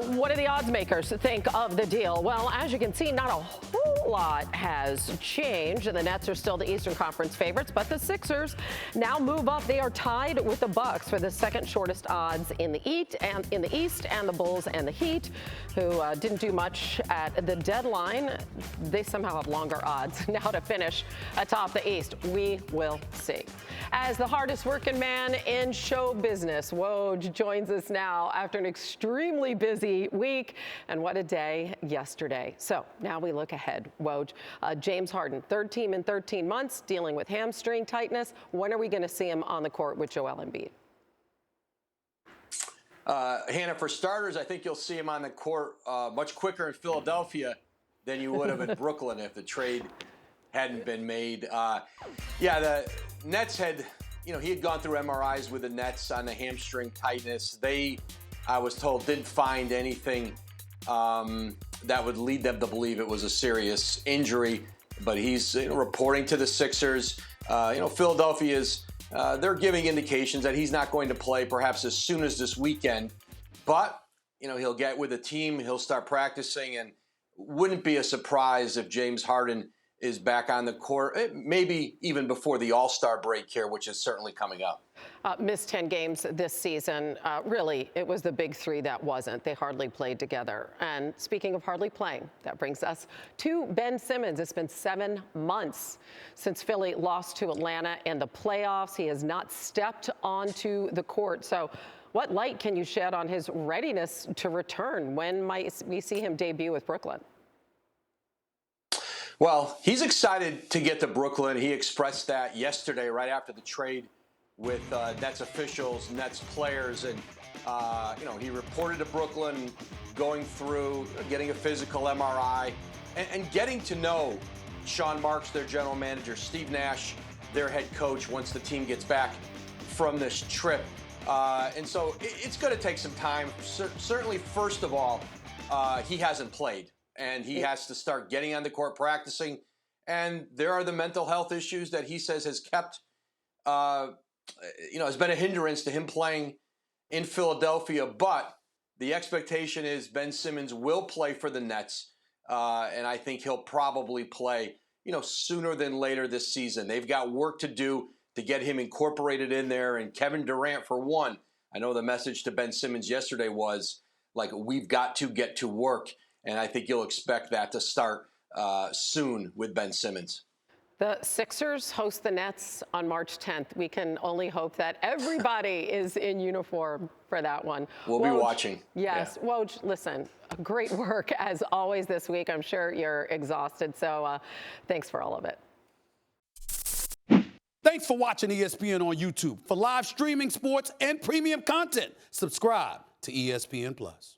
What do the odds makers think of the deal? Well, as you can see, not a whole lot has changed. The Nets are still the Eastern Conference favorites, but the Sixers now move up. They are tied with the Bucks for the second shortest odds in the East, and the Bulls and the Heat, who didn't do much at the deadline, they somehow have longer odds now to finish atop the East. We will see. As the hardest working man in show business, Woj joins us now after an extremely busy week, and what a day yesterday. So now we look ahead. Woj, James Harden, third team in 13 months, dealing with hamstring tightness. When are we going to see him on the court with Joel Embiid? Hannah, for starters, I think you'll see him on the court much quicker in Philadelphia than you would have in Brooklyn if the trade hadn't been made. The Nets had, he had gone through MRIs with the Nets on the hamstring tightness. They, I was told, didn't find anything that would lead them to believe it was a serious injury. But he's reporting to the Sixers. Philadelphia's, they're giving indications that he's not going to play perhaps as soon as this weekend. But, he'll get with the team, he'll start practicing, and wouldn't be a surprise if James Harden is back on the court, maybe even before the All-Star break here, which is certainly coming up. Missed 10 games this season. Really, it was the big three that wasn't. They hardly played together. And speaking of hardly playing, that brings us to Ben Simmons. It's been 7 months since Philly lost to Atlanta in the playoffs. He has not stepped onto the court. So what light can you shed on his readiness to return? When might we see him debut with Brooklyn? Well, he's excited to get to Brooklyn. He expressed that yesterday right after the trade with Nets officials, Nets players. And, he reported to Brooklyn, going through, getting a physical MRI, and getting to know Sean Marks, their general manager, Steve Nash, their head coach, once the team gets back from this trip. And so it's going to take some time. Certainly, first of all, he hasn't played. And he has to start getting on the court, practicing. And there are the mental health issues that he says has kept, has been a hindrance to him playing in Philadelphia. But the expectation is Ben Simmons will play for the Nets. And I think he'll probably play, sooner than later this season. They've got work to do to get him incorporated in there. And Kevin Durant, for one, I know the message to Ben Simmons yesterday was, we've got to get to work. And I think you'll expect that to start soon with Ben Simmons. The Sixers host the Nets on March 10th. We can only hope that everybody is in uniform for that one. We'll be watching. Yes. Yeah. Woj, listen, great work as always this week. I'm sure you're exhausted. So thanks for all of it. Thanks for watching ESPN on YouTube. For live streaming, sports, and premium content, subscribe to ESPN+.